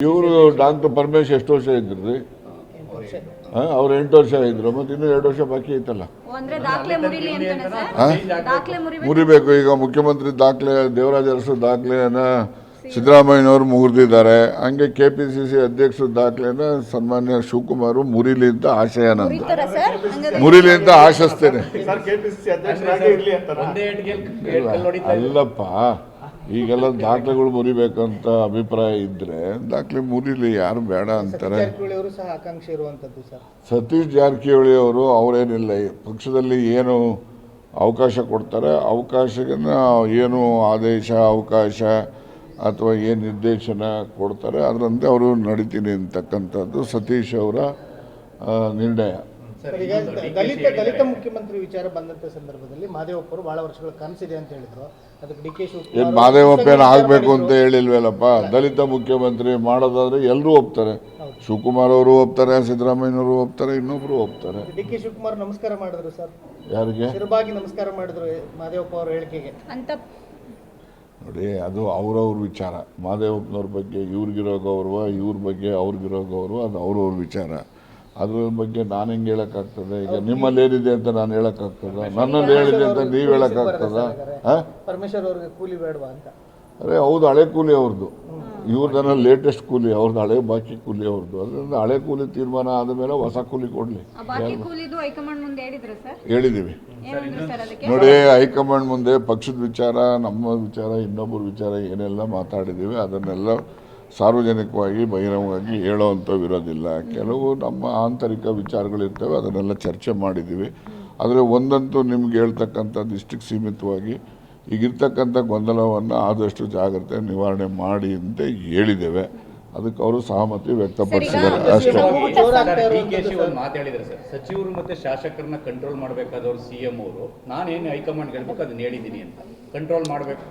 ಇವರು ಡಾಕ್ಟರ್ ಪರಮೇಶ್ ಎಷ್ಟು ವರ್ಷ ಇದ್ರಿ? ಅವ್ರು 8 ವರ್ಷ ಇದ್ರು, ಮತ್ತೆ ಇನ್ನೂ 2 ವರ್ಷ ಬಾಕಿ ಐತಲ್ಲ. ಮುರಿಬೇಕು. ಈಗ ಮುಖ್ಯಮಂತ್ರಿ ದಾಖಲೆ, ದೇವರಾಜ ಅರಸು ದಾಖಲೆಯನ್ನ ಸಿದ್ದರಾಮಯ್ಯನವರು ಮುರಿದಿದ್ದಾರೆ. ಹಂಗೆ KPCC ಅಧ್ಯಕ್ಷರ ದಾಖಲೆನ ಸನ್ಮಾನ್ಯ ಶಿವಕುಮಾರ್ ಮುರಿಲಿ ಅಂತ ಆಶಯ ನಂದು. ಮುರಿಲಿ ಅಂತ ಆಶಿಸ್ತೇನೆ. ಅಲ್ಲಪ್ಪ, ಈಗೆಲ್ಲ ದಾಖಲೆಗಳು ಮುರಿಬೇಕಂತ ಅಭಿಪ್ರಾಯ ಇದ್ರೆ ದಾಖಲೆ ಮುರಿಲಿ, ಯಾರು ಬೇಡ ಅಂತಾರೆ. ಸತೀಶ್ ಜಾರಕಿಹೊಳಿ ಅವರು ಅವರೇನಿಲ್ಲ, ಪಕ್ಷದಲ್ಲಿ ಏನು ಅವಕಾಶ ಕೊಡ್ತಾರೆ, ಅವಕಾಶನ ಏನು ಆದೇಶ ಅವಕಾಶ ಅಥವಾ ಏನು ನಿರ್ದೇಶನ ಕೊಡ್ತಾರೆ ಅದರಂತೆ ಅವರು ನಡೀತೀನಿ ಅಂತಕ್ಕಂಥದ್ದು ಸತೀಶ್ ಅವರ ನಿರ್ಣಯ. ದಲಿತ ಮುಖ್ಯಮಂತ್ರಿ ವಿಚಾರ ಬಂದಂತ ಸಂದರ್ಭದಲ್ಲಿ ಮಾದೇವಪ್ಪ ಅವರು ಬಹಳ ವರ್ಷಗಳ ಕನಸಿದೆ ಅಂತ ಹೇಳಿದ್ರು. ಅದಕ್ಕೆ DK ಶಿವಕುಮಾರ್ ಮಾದೇವಪ್ಪ ಏನು ಆಗಬೇಕು ಅಂತ ಹೇಳಿಲ್ವಲ್ಲಪ್ಪ. ದಲಿತ ಮುಖ್ಯಮಂತ್ರಿ ಮಾಡೋದಾದ್ರೆ ಎಲ್ಲರೂ ಒಪ್ತಾರೆ. ಶಿವಕುಮಾರ್ ಅವರು ಒಪ್ತಾರೆ, ಸಿದ್ದರಾಮಯ್ಯನವರು ಒಪ್ತಾರೆ, ಇನ್ನೊಬ್ರು ಒಪ್ತಾರೆ. DK ಶಿವಕುಮಾರ್ ನಮಸ್ಕಾರ ಮಾಡಿದ್ರು ಸರ್. ಯಾರಿಗೆ? ಶಿರಬಾಗಿ ನಮಸ್ಕಾರ ಮಾಡಿದ್ರು ಮಾದೇವಪ್ಪ ಅವರ ಹೇಳಿಕೆಗೆ ಅಂತ. ನೋಡಿ, ಅದು ಅವ್ರವ್ರ ವಿಚಾರ. ಮಾದೇವಪ್ಪನವ್ರ ಬಗ್ಗೆ ಇವ್ರಿಗಿರೋ ಗೌರವ, ಇವ್ರ ಬಗ್ಗೆ ಅವ್ರಿಗಿರೋ ಗೌರವ, ಅದು ಅವ್ರವ್ರ ವಿಚಾರ. ಅದ್ರ ಬಗ್ಗೆ ನಾನು ಹೆಂಗೆ ಹೇಳೋಕ್ಕಾಗ್ತದೆ? ಈಗ ನಿಮ್ಮಲ್ಲಿ ಏನಿದೆ ಅಂತ ನಾನು ಹೇಳೋಕ್ಕಾಗ್ತದ? ನನ್ನಲ್ಲಿ ಏನಿದೆ ಅಂತ ನೀವು ಹೇಳೋಕ್ಕಾಗ್ತದ? ಪರಮೇಶ್ವರ್ ಅವ್ರಿಗೆ ಕೂಲಿ ಬೇಡವಾ ಅಂತ? ಅರೆ ಹೌದು, ಹಳೆ ಕೂಲಿ ಅವ್ರದ್ದು. ಇವ್ರದನ್ನ ಲೇಟೆಸ್ಟ್ ಕೂಲಿ ಅವ್ರದ್ದು, ಹಳೆ ಬಾಕಿ ಕೂಲಿ ಅವ್ರದ್ದು. ಅದರಿಂದ ಹಳೆ ಕೂಲಿ ತೀರ್ಮಾನ ಆದಮೇಲೆ ಹೊಸ ಕೂಲಿ ಕೊಡಲಿ ಹೇಳಿದ್ದೀವಿ. ನೋಡಿ, ಹೈಕಮಾಂಡ್ ಮುಂದೆ ಪಕ್ಷದ ವಿಚಾರ, ನಮ್ಮ ವಿಚಾರ, ಇನ್ನೊಬ್ಬರ ವಿಚಾರ ಏನೆಲ್ಲ ಮಾತಾಡಿದ್ದೀವಿ ಅದನ್ನೆಲ್ಲ ಸಾರ್ವಜನಿಕವಾಗಿ ಬಹಿರಂಗವಾಗಿ ಹೇಳೋವಂಥವಿರೋದಿಲ್ಲ. ಕೆಲವು ನಮ್ಮ ಆಂತರಿಕ ವಿಚಾರಗಳಿರ್ತವೆ, ಅದನ್ನೆಲ್ಲ ಚರ್ಚೆ ಮಾಡಿದ್ದೀವಿ. ಆದರೆ ಒಂದಂತೂ ನಿಮ್ಗೆ ಹೇಳ್ತಕ್ಕಂಥದ್ದು ಇಷ್ಟಕ್ಕೆ ಸೀಮಿತವಾಗಿ ಈಗಿರ್ತಕ್ಕಂಥ ಗೊಂದಲವನ್ನು ಆದಷ್ಟು ಜಾಗ್ರತೆ ನಿವಾರಣೆ ಮಾಡಿ ಅಂತ ಹೇಳಿದ್ದೇವೆ. ಅದಕ್ಕೆ ಅವರು ಸಹಮತಿ ವ್ಯಕ್ತಪಡಿಸಿದ್ದಾರೆ ಅಷ್ಟೇ. ಮಾತಾಡಿದ್ದಾರೆ ಸರ್, ಸಚಿವರು ಮತ್ತೆ ಶಾಸಕರನ್ನ ಕಂಟ್ರೋಲ್ ಮಾಡಬೇಕಾದವರು CM ಅವರು. ನಾನೇನು ಹೈಕಮಾಂಡ್ ಹೇಳ್ಬೇಕು ಅದನ್ನ ಹೇಳಿದ್ದೀನಿ ಅಂತ. ಕಂಟ್ರೋಲ್ ಮಾಡಬೇಕು